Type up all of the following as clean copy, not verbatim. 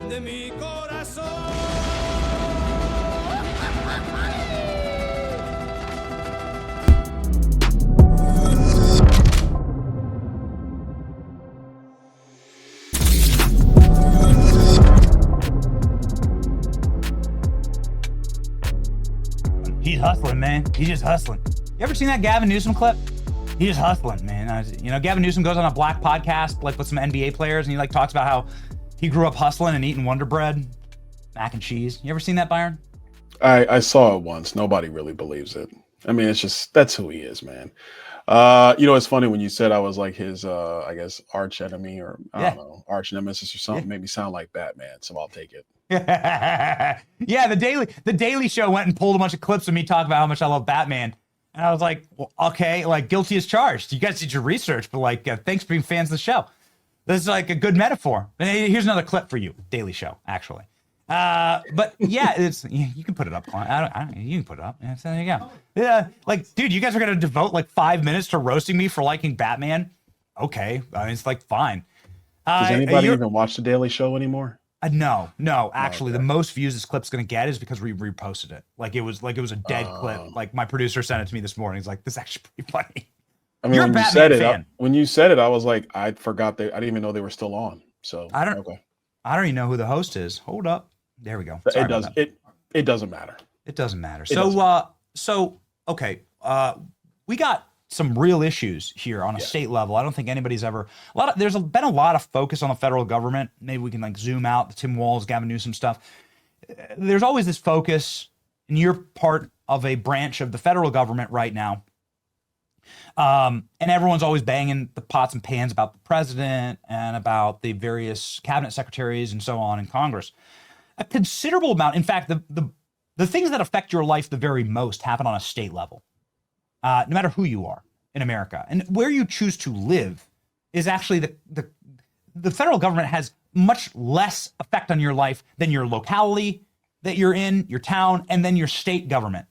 de mi corazón. He's hustling, man. He's just hustling. You ever seen that Gavin Newsom clip? He's just hustling, man. Gavin Newsom goes on a black podcast, like with some NBA players, and he like talks about how he grew up hustling and eating Wonder Bread, mac and cheese. You ever seen that, Byron? I saw it once. Nobody really believes it. I mean, it's just, that's who he is, man. It's funny when you said I was like his, I guess, arch enemy or I don't know, arch nemesis or something. Made me sound like Batman, so I'll take it. Yeah, the Daily Show went and pulled a bunch of clips of me talking about how much I love Batman. And I was like, well, okay, like guilty as charged. You guys did your research, but like, thanks for being fans of the show. This is like a good metaphor. Here's another clip for you, Daily Show, actually. But yeah, you can put it up. You can put it up. Yeah, so there you go. Yeah, like, dude, you guys are gonna devote like 5 minutes to roasting me for liking Batman? Okay, it's like fine. Does anybody even watch the Daily Show anymore? No. Actually, the most views this clip's gonna get is because we reposted it. Like it was a dead clip. Like my producer sent it to me this morning. He's like, "This is actually pretty funny." I mean, when you said it, I was like, I forgot I didn't even know they were still on. So I don't even know who the host is. Hold up. There we go. It doesn't matter. It doesn't matter. Okay. We got some real issues here on a state level. I don't think anybody's ever there's been a lot of focus on the federal government. Maybe we can like zoom out the Tim Walz, Gavin Newsom stuff. There's always this focus, and you're part of a branch of the federal government right now. And everyone's always banging the pots and pans about the president and about the various cabinet secretaries and so on in Congress. A considerable amount, in fact, the things that affect your life the very most happen on a state level, no matter who you are in America. And where you choose to live is actually the federal government has much less effect on your life than your locality that you're in, your town, and then your state government.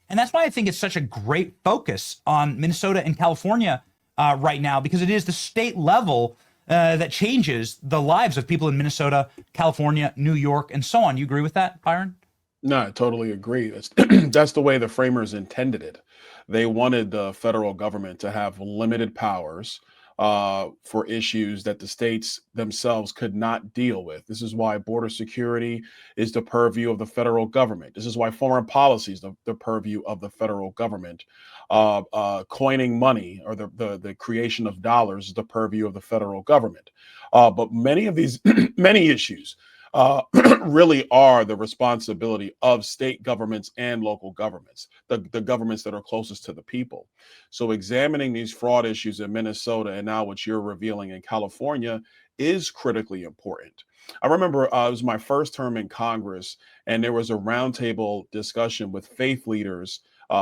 And that's why I think it's such a great focus on Minnesota and California right now, because it is the state level that changes the lives of people in Minnesota, California, New York, and so on. You agree with that, Byron? No, I totally agree. That's the way the framers intended it. They wanted the federal government to have limited powers for issues that the states themselves could not deal with. This is why border security is the purview of the federal government. This is why foreign policy is the purview of the federal government. Coining money or the creation of dollars is the purview of the federal government. But many of these many issues really are the responsibility of state governments and local governments, the governments that are closest to the people. So examining these fraud issues in Minnesota and now what you're revealing in California is critically important. I remember it was my first term in Congress, and there was a roundtable discussion with faith leaders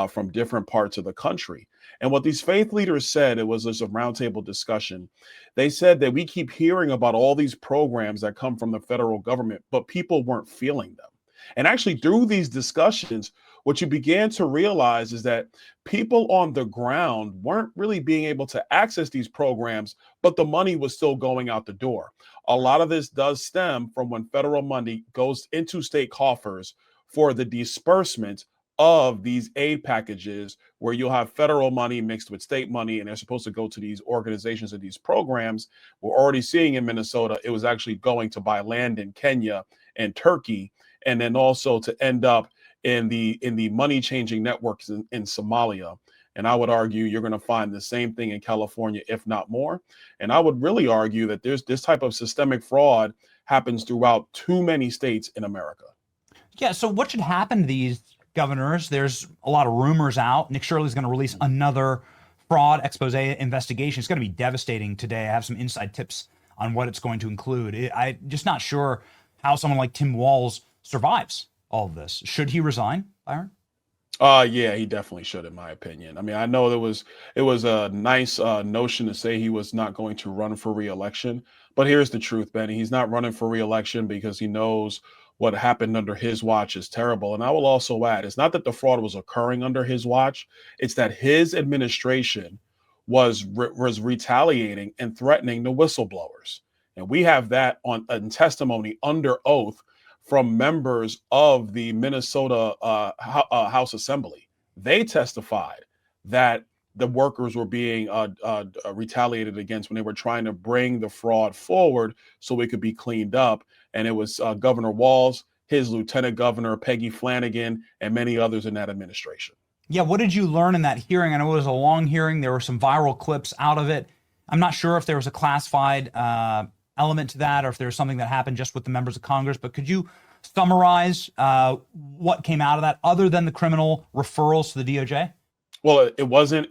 from different parts of the country. And what these faith leaders said, it was just a roundtable discussion. They said that we keep hearing about all these programs that come from the federal government, but people weren't feeling them. And actually through these discussions, what you began to realize is that people on the ground weren't really being able to access these programs, but the money was still going out the door. A lot of this does stem from when federal money goes into state coffers for the disbursement of these aid packages, where you'll have federal money mixed with state money, and they're supposed to go to these organizations and these programs. We're already seeing in Minnesota, it was actually going to buy land in Kenya and Turkey, and then also to end up in the money changing networks in Somalia. And I would argue you're going to find the same thing in California, if not more. And I would really argue that there's this type of systemic fraud happens throughout too many states in America. Yeah. So what should happen to these governors? There's a lot of rumors out. Nick Shirley's going to release another fraud expose investigation. It's going to be devastating today. I have some inside tips on what it's going to include. I'm just not sure how someone like Tim Walz survives all of this. Should he resign, Byron? Yeah, he definitely should, in my opinion. I mean, I know it was a nice notion to say he was not going to run for re-election, but here's the truth, Benny. He's not running for re-election because he knows what happened under his watch is terrible. And I will also add, it's not that the fraud was occurring under his watch, it's that his administration was retaliating and threatening the whistleblowers. And we have that on testimony under oath from members of the Minnesota House Assembly. They testified that the workers were being retaliated against when they were trying to bring the fraud forward so it could be cleaned up. And it was Governor Walz, his lieutenant governor, Peggy Flanagan, and many others in that administration. Yeah, what did you learn in that hearing? I know it was a long hearing. There were some viral clips out of it. I'm not sure if there was a classified element to that or if there was something that happened just with the members of Congress, but could you summarize what came out of that other than the criminal referrals to the DOJ? Well, it wasn't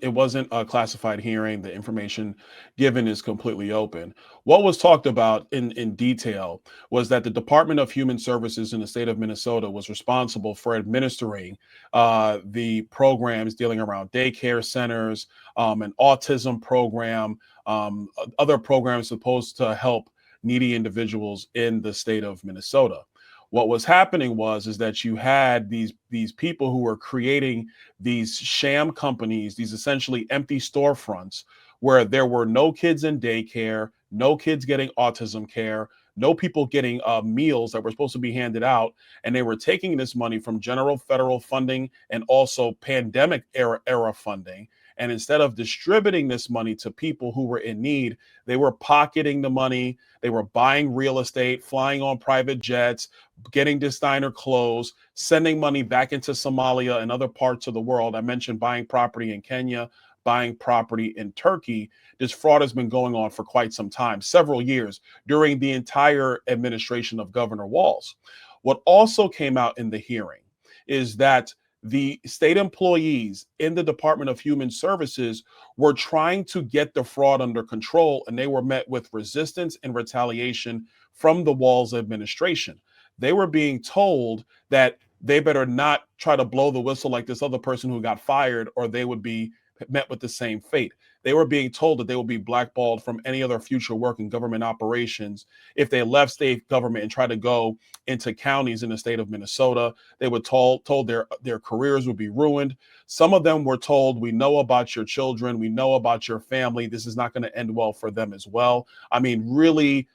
a classified hearing. The information given is completely open. What was talked about in detail was that the Department of Human Services in the state of Minnesota was responsible for administering the programs dealing around daycare centers, an autism program, other programs supposed to help needy individuals in the state of Minnesota. What was happening is that you had these people who were creating these sham companies, these essentially empty storefronts where there were no kids in daycare, no kids getting autism care, no people getting meals that were supposed to be handed out. And they were taking this money from general federal funding and also pandemic era funding. And instead of distributing this money to people who were in need, they were pocketing the money. They were buying real estate, flying on private jets, getting designer clothes, sending money back into Somalia and other parts of the world. I mentioned buying property in Kenya, buying property in Turkey. This fraud has been going on for quite some time, several years, during the entire administration of Governor Walz. What also came out in the hearing is that the state employees in the Department of Human Services were trying to get the fraud under control, and they were met with resistance and retaliation from the Walz administration. They were being told that they better not try to blow the whistle like this other person who got fired, or they would be met with the same fate. They were being told that they would be blackballed from any other future work in government operations if they left state government and tried to go into counties in the state of Minnesota. They were told their careers would be ruined. Some of them were told, we know about your children, we know about your family, this is not going to end well for them as well. I mean, really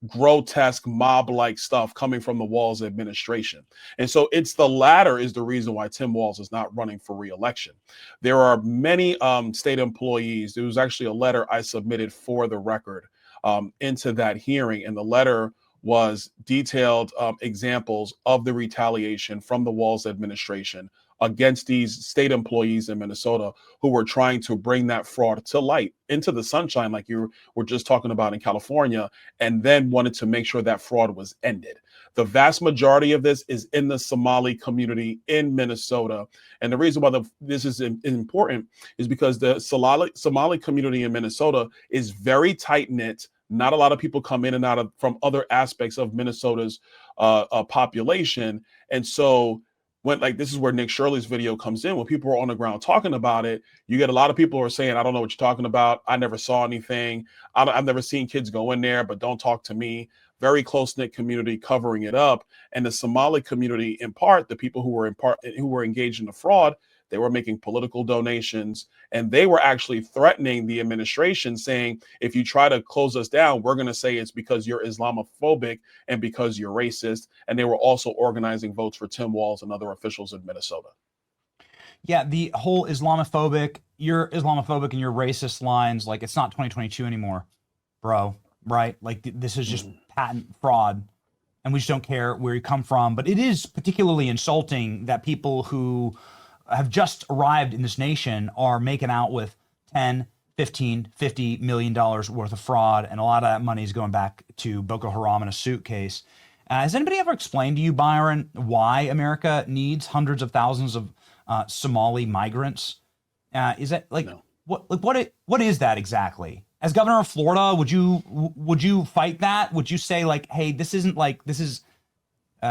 grotesque mob-like stuff coming from the Walz administration. And so it's the latter is the reason why Tim Walz is not running for re-election. There are many state employees. There was actually a letter I submitted for the record into that hearing, and the letter was detailed examples of the retaliation from the Walz administration against these state employees in Minnesota who were trying to bring that fraud to light, into the sunshine, like you were just talking about in California, and then wanted to make sure that fraud was ended. The vast majority of this is in the Somali community in Minnesota. And the reason why this is important is because the Somali community in Minnesota is very tight-knit. Not a lot of people come in and out from other aspects of Minnesota's population. And so this is where Nick Shirley's video comes in. When people are on the ground talking about it, you get a lot of people who are saying, I don't know what you're talking about. I never saw anything. I've never seen kids go in there, but don't talk to me. Very close-knit community covering it up. And the Somali community, in part, the people who were engaged in the fraud, they were making political donations, and they were actually threatening the administration, saying, if you try to close us down, we're going to say it's because you're Islamophobic and because you're racist. And they were also organizing votes for Tim Walz and other officials in Minnesota. Yeah, the whole you're Islamophobic and you're racist lines, like, it's not 2022 anymore, bro, right? Like, this is just patent fraud, and we just don't care where you come from. But it is particularly insulting that people who have just arrived in this nation are making out with 10, 15, $50 million worth of fraud, and a lot of that money is going back to Boko Haram in a suitcase. Has anybody ever explained to you, Byron, why America needs hundreds of thousands of Somali migrants? Is that like No. what is that exactly? As governor of Florida, would you fight that? Would you say, like, hey, this is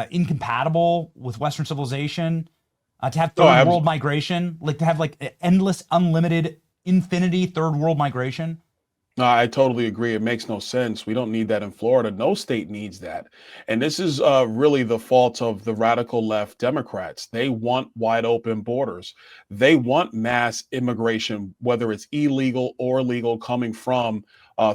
incompatible with Western civilization? To have third world migration, like to have like endless, unlimited, infinity third world migration? No, I totally agree. It makes no sense. We don't need that in Florida. No state needs that. And this is really the fault of the radical left Democrats. They want wide open borders. They want mass immigration, whether it's illegal or legal, coming from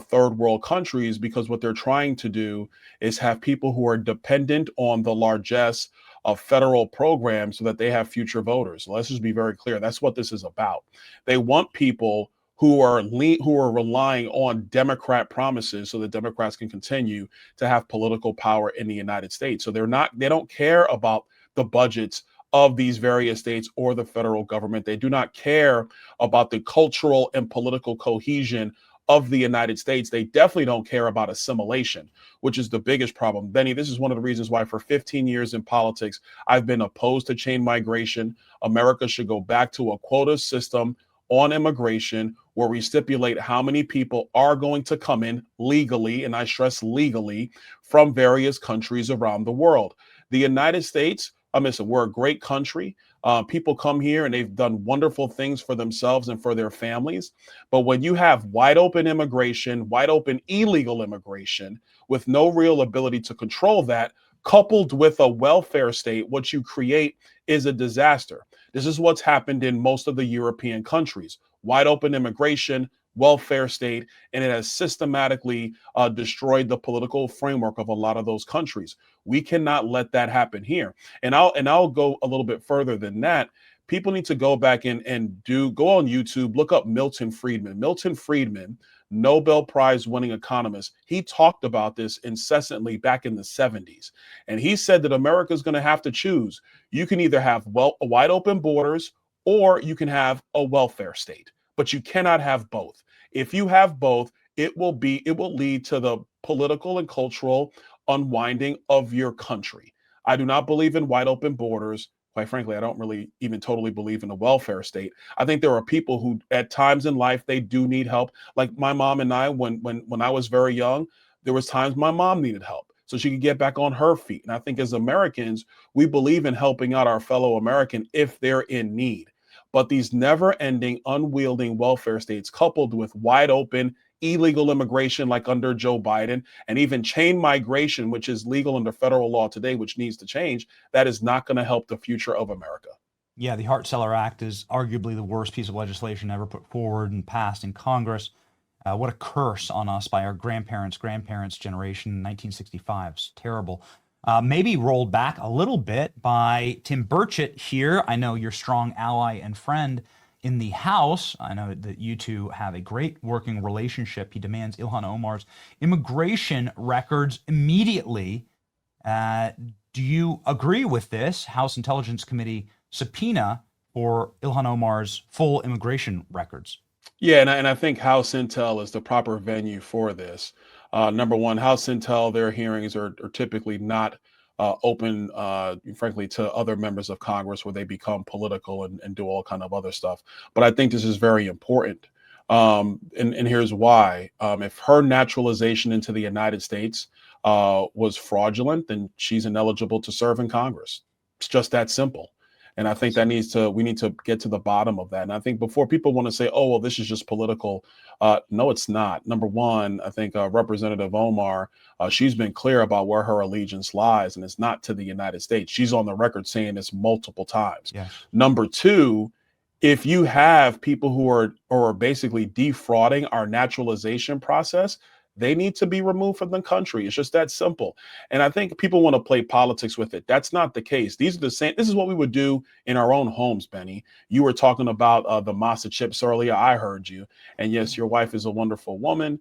third world countries, because what they're trying to do is have people who are dependent on the largesse of federal programs so that they have future voters. Let's just be very clear. That's what this is about. They want people who are relying on Democrat promises so that Democrats can continue to have political power in the United States. So they don't care about the budgets of these various states or the federal government. They do not care about the cultural and political cohesion of the United States. They definitely don't care about assimilation, which is the biggest problem. Benny, this is one of the reasons why for 15 years in politics, I've been opposed to chain migration. America should go back to a quota system on immigration where we stipulate how many people are going to come in legally, and I stress legally, from various countries around the world. The United States, listen, we're a great country. People come here and they've done wonderful things for themselves and for their families. But when you have wide open immigration, wide open illegal immigration, with no real ability to control that, coupled with a welfare state, what you create is a disaster. This is what's happened in most of the European countries. Wide open immigration, welfare state, and it has systematically destroyed the political framework of a lot of those countries. We cannot let that happen here. And I'll go a little bit further than that. People need to go back and go on YouTube, look up Milton Friedman. Milton Friedman, Nobel Prize winning economist, he talked about this incessantly back in the 70s. And he said that America is going to have to choose. You can either have wide open borders or you can have a welfare state, but you cannot have both. If you have both, it will lead to the political and cultural unwinding of your country. I do not believe in wide open borders. Quite frankly, I don't really even totally believe in a welfare state. I think there are people who at times in life, they do need help. Like my mom and I, when I was very young, there was times my mom needed help so she could get back on her feet. And I think as Americans, we believe in helping out our fellow American if they're in need. But these never-ending, unwieldy welfare states coupled with wide open illegal immigration like under Joe Biden, and even chain migration, which is legal under federal law today, which needs to change, that is not going to help the future of America. Yeah, the Hart-Celler Act is arguably the worst piece of legislation ever put forward and passed in Congress. What a curse on us by our grandparents' generation in 1965. It's terrible. Maybe rolled back a little bit by Tim Burchett here. I know your strong ally and friend in the House. I know that you two have a great working relationship. He demands Ilhan Omar's immigration records immediately. Do you agree with this House Intelligence Committee subpoena for Ilhan Omar's full immigration records? Yeah, and I think House Intel is the proper venue for this. Number one, House Intel, their hearings are typically not open, frankly, to other members of Congress where they become political and do all kind of other stuff. But I think this is very important. And here's why. If her naturalization into the United States was fraudulent, then she's ineligible to serve in Congress. It's just that simple. And I think we need to get to the bottom of that. And I think before people want to say, oh, well, this is just political. No, it's not. Number one, I think Representative Omar, she's been clear about where her allegiance lies, and it's not to the United States. She's on the record saying this multiple times. Yes. Number two, if you have people who are basically defrauding our naturalization process, they need to be removed from the country. It's just that simple. And I think people want to play politics with it. That's not the case. These are the same. This is what we would do in our own homes, Benny. You were talking about the masa chips earlier. I heard you. And yes, your wife is a wonderful woman.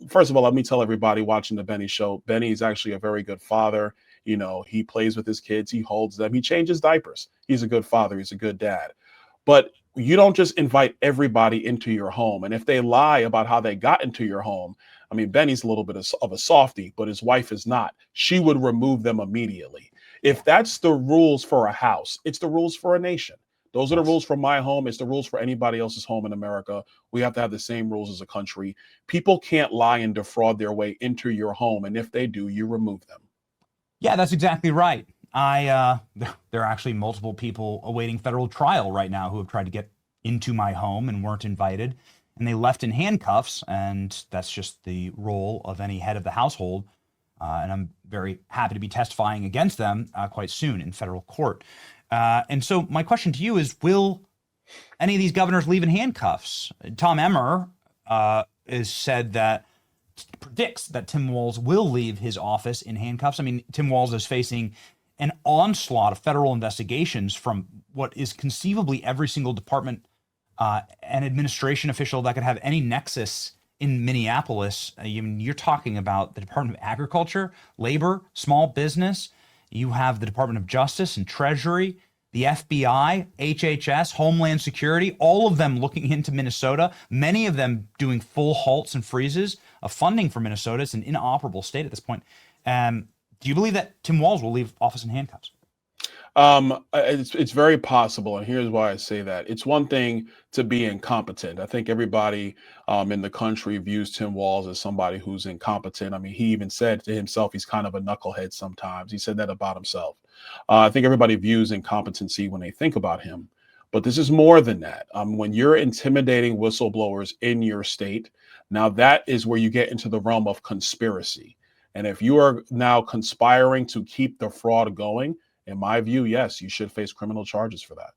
First of all, let me tell everybody watching the Benny show, Benny is actually a very good father. You know, he plays with his kids. He holds them. He changes diapers. He's a good father. He's a good dad. But you don't just invite everybody into your home. And if they lie about how they got into your home, I mean, Benny's a little bit of a softie, but his wife is not. She would remove them immediately. If that's the rules for a house, it's the rules for a nation. Those are the rules for my home. It's the rules for anybody else's home in America. We have to have the same rules as a country. People can't lie and defraud their way into your home. And if they do, you remove them. Yeah, that's exactly right. There are actually multiple people awaiting federal trial right now who have tried to get into my home and weren't invited, and they left in handcuffs, and that's just the role of any head of the household. And I'm very happy to be testifying against them quite soon in federal court. And so my question to you is, will any of these governors leave in handcuffs? Tom Emmer is said that predicts that Tim Walz will leave his office in handcuffs. I mean, Tim Walz is facing an onslaught of federal investigations from what is conceivably every single department and administration official that could have any nexus in Minneapolis. You're talking about the Department of Agriculture, Labor, Small Business. You have the Department of Justice and Treasury, the FBI, HHS, Homeland Security, all of them looking into Minnesota, many of them doing full halts and freezes of funding for Minnesota. It's an inoperable state at this point. Do you believe that Tim Walz will leave office in handcuffs? It's very possible, and here's why I say that. It's one thing to be incompetent. I think everybody in the country views Tim Walz as somebody who's incompetent. I mean, he even said to himself he's kind of a knucklehead sometimes. He said that about himself. I think everybody views incompetency when they think about him. But this is more than that. When you're intimidating whistleblowers in your state, now that is where you get into the realm of conspiracy. And if you are now conspiring to keep the fraud going, in my view, yes, you should face criminal charges for that.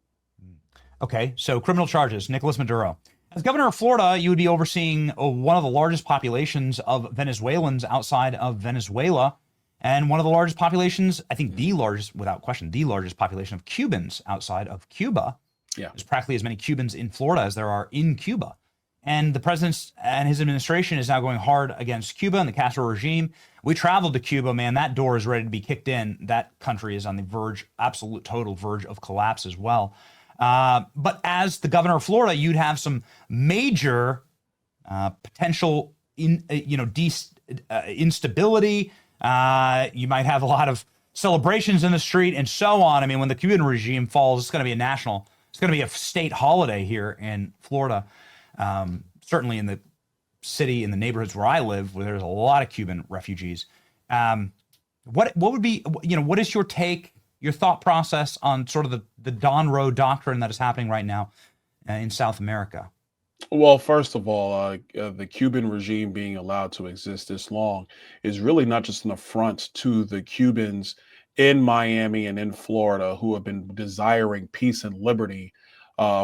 Okay, so criminal charges, Nicolas Maduro. As governor of Florida, you would be overseeing one of the largest populations of Venezuelans outside of Venezuela, and one of the largest populations, I think the largest, without question, the largest population of Cubans outside of Cuba. Yeah. There's practically as many Cubans in Florida as there are in Cuba. And the president and his administration is now going hard against Cuba and the Castro regime. We traveled to Cuba, man. That door is ready to be kicked in. That country is on the verge, absolute total verge of collapse as well. But as the governor of Florida, you'd have some major potential instability. You might have a lot of celebrations in the street and so on. I mean, when the Cuban regime falls, it's going to be it's going to be a state holiday here in Florida. Certainly in the city, in the neighborhoods where I live, where there's a lot of Cuban refugees. What would be, what is your take, your thought process on sort of the Don Roe doctrine that is happening right now in South America? Well, first of all, the Cuban regime being allowed to exist this long is really not just an affront to the Cubans in Miami and in Florida who have been desiring peace and liberty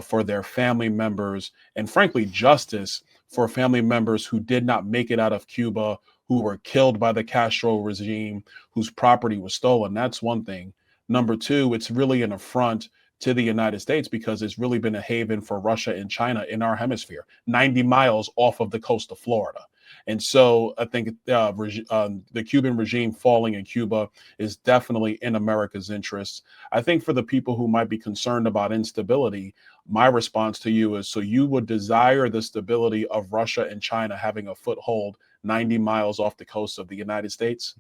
for their family members, and frankly, justice for family members who did not make it out of Cuba, who were killed by the Castro regime, whose property was stolen. That's one thing. Number two, it's really an affront to the United States because it's really been a haven for Russia and China in our hemisphere, 90 miles off of the coast of Florida. And so I think the Cuban regime falling in Cuba is definitely in America's interests. I think for the people who might be concerned about instability, my response to you is, so you would desire the stability of Russia and China having a foothold 90 miles off the coast of the United States?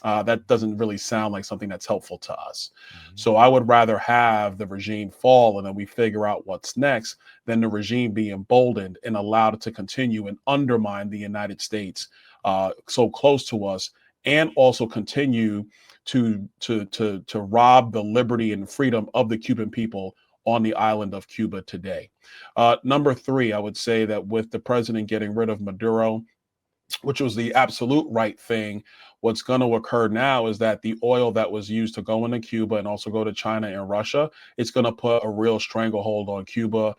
That doesn't really sound like something that's helpful to us. So I would rather have the regime fall and then we figure out what's next than the regime be emboldened and allowed to continue and undermine the United States so close to us, and also continue to rob the liberty and freedom of the Cuban people on the island of Cuba today. Number three, I would say that with the president getting rid of Maduro, which was the absolute right thing, what's going to occur now is that the oil that was used to go into Cuba and also go to China and Russia, it's going to put a real stranglehold on Cuba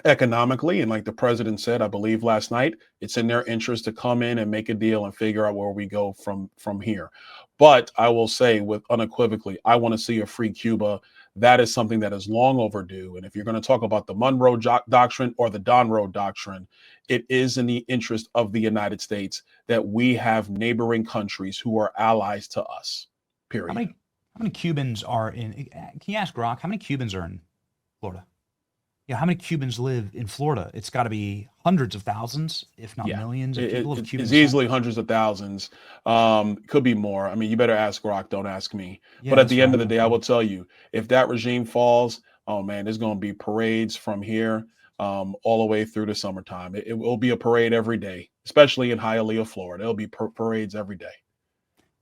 economically. And like the president said, I believe last night, it's in their interest to come in and make a deal and figure out where we go from here. But I will say with unequivocally, I want to see a free Cuba. That is something that is long overdue. And if you're going to talk about the Monroe Doctrine or the Don Roe Doctrine, it is in the interest of the United States that we have neighboring countries who are allies to us, period. How many Cubans are in, can you ask Grok, how many Cubans are in Florida? Yeah, how many Cubans live in Florida? It's got to be hundreds of thousands, if not millions of people of Cuban It's easily hundreds of thousands. Could be more. I mean, you better ask Grok, don't ask me. Yeah, but at the end of the day, I will tell you, if that regime falls, oh man, there's going to be parades from here all the way through the summertime. It will be a parade every day, especially in Hialeah, Florida. It'll be parades every day.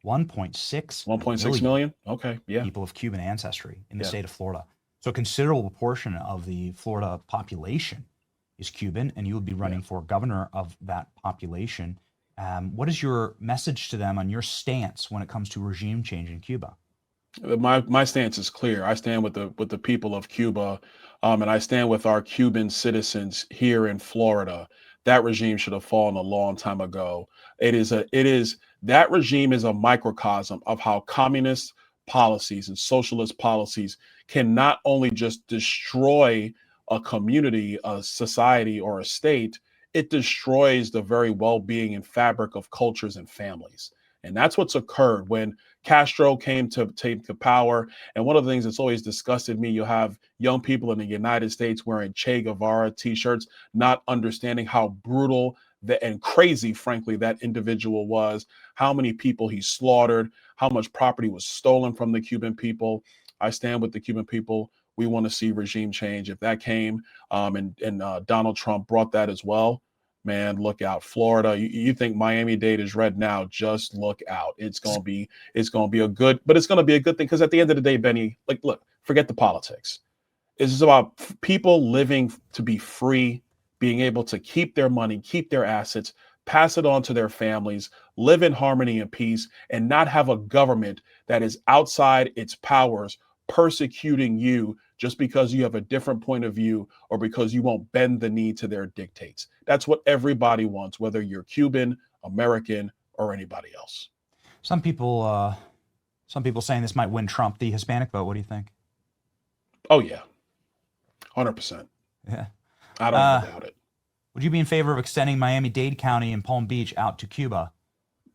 1.6 million? Okay, yeah. People of Cuban ancestry in the state of Florida. So a considerable portion of the Florida population is Cuban, and you will be running for governor of that population. What is your message to them on your stance when it comes to regime change in Cuba? My stance is clear. I stand with the people of Cuba, and I stand with our Cuban citizens here in Florida, that regime should have fallen a long time ago. That regime is a microcosm of how communist policies and socialist policies can not only just destroy a community, a society, or a state, it destroys the very well-being and fabric of cultures and families. And that's what's occurred when Castro came to take the power. And one of the things that's always disgusted me, you have young people in the United States wearing Che Guevara t-shirts, not understanding how brutal and crazy, frankly, that individual was, how many people he slaughtered, how much property was stolen from the Cuban people. I stand with the Cuban people. We want to see regime change. If that came and Donald Trump brought that as well, man, look out. Florida, you think Miami-Dade is red now, just look out. It's going to be a good thing, because at the end of the day, Benny, like, look, forget the politics. It's just about people living to be free, being able to keep their money, keep their assets, pass it on to their families, live in harmony and peace, and not have a government that is outside its powers persecuting you just because you have a different point of view or because you won't bend the knee to their dictates. That's what everybody wants, whether you're Cuban, American, or anybody else. Some people saying this might win Trump the Hispanic vote. What do you think? Oh yeah, 100%. Yeah, I don't doubt it. Would you be in favor of extending Miami-Dade County and Palm Beach out to Cuba?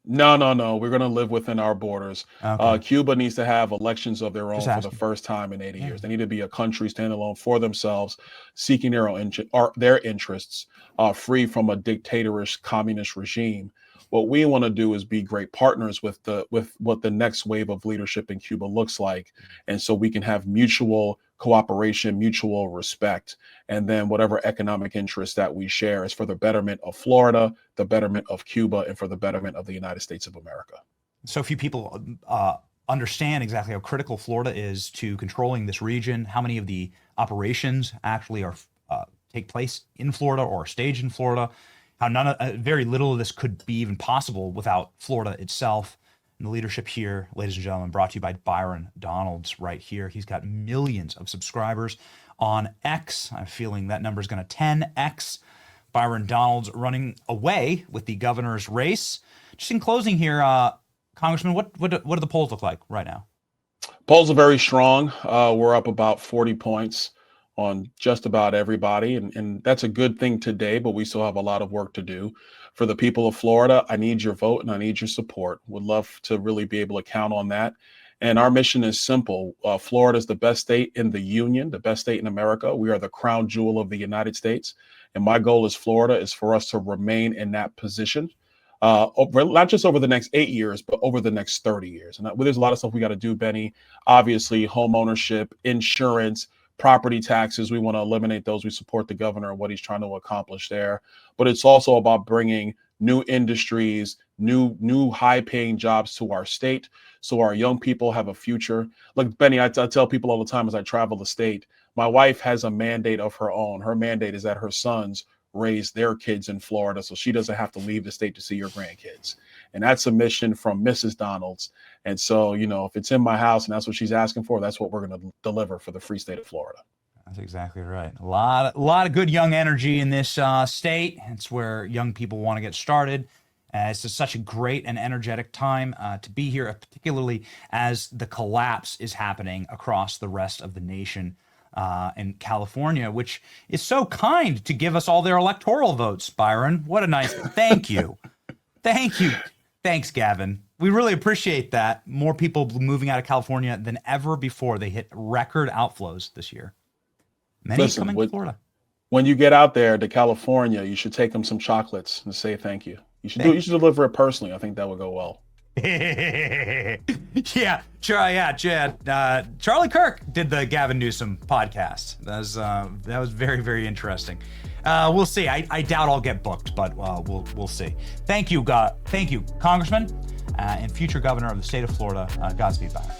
No. We're going to live within our borders. Okay. Cuba needs to have elections of their own Just for asking. the first time in 80 years. They need to be a country standalone for themselves, seeking their interests, free from a dictatorish communist regime. What we want to do is be great partners with what the next wave of leadership in Cuba looks like, and so we can have mutual cooperation, mutual respect, and then whatever economic interests that we share is for the betterment of Florida, the betterment of Cuba, and for the betterment of the United States of America. So few people understand exactly how critical Florida is to controlling this region, how many of the operations actually are take place in Florida or are staged in Florida, how very little of this could be even possible without Florida itself. And the leadership here, ladies and gentlemen, brought to you by Byron Donalds right here. He's got millions of subscribers on X. I'm feeling that number is going to 10X. Byron Donalds running away with the governor's race. Just in closing here, Congressman, what do the polls look like right now? Polls are very strong. We're up about 40 points on just about everybody. And that's a good thing today, but we still have a lot of work to do. For the people of Florida, I need your vote and I need your support. Would love to really be able to count on that. And our mission is simple. Florida is the best state in the union, the best state in America. We are the crown jewel of the United States. And my goal as Florida is for us to remain in that position, not just over the next 8 years, but over the next 30 years. And there's a lot of stuff we got to do, Benny. Obviously, home ownership, insurance, property taxes, we want to eliminate those. We support the governor and what he's trying to accomplish there. But it's also about bringing new industries, new high-paying jobs to our state so our young people have a future. Look, Benny, I tell people all the time as I travel the state, my wife has a mandate of her own. Her mandate is that her sons raise their kids in Florida so she doesn't have to leave the state to see her grandkids. And that's a mission from Mrs. Donalds. And so, if it's in my house and that's what she's asking for, that's what we're going to deliver for the free state of Florida. That's exactly right. A lot of good young energy in this state. It's where young people want to get started. It's just such a great and energetic time to be here, particularly as the collapse is happening across the rest of the nation. In California, which is so kind to give us all their electoral votes, Byron. What a nice, thank you. Thank you. Thanks, Gavin. We really appreciate that. More people moving out of California than ever before. They hit record outflows this year. Many coming to Florida. When you get out there to California, you should take them some chocolates and say thank you. You should deliver it personally. I think that would go well. Charlie Kirk did the Gavin Newsom podcast. That was very, very interesting. We'll see. I doubt I'll get booked, but we'll see. Thank you, Congressman, and future governor of the state of Florida. Godspeed, Byron.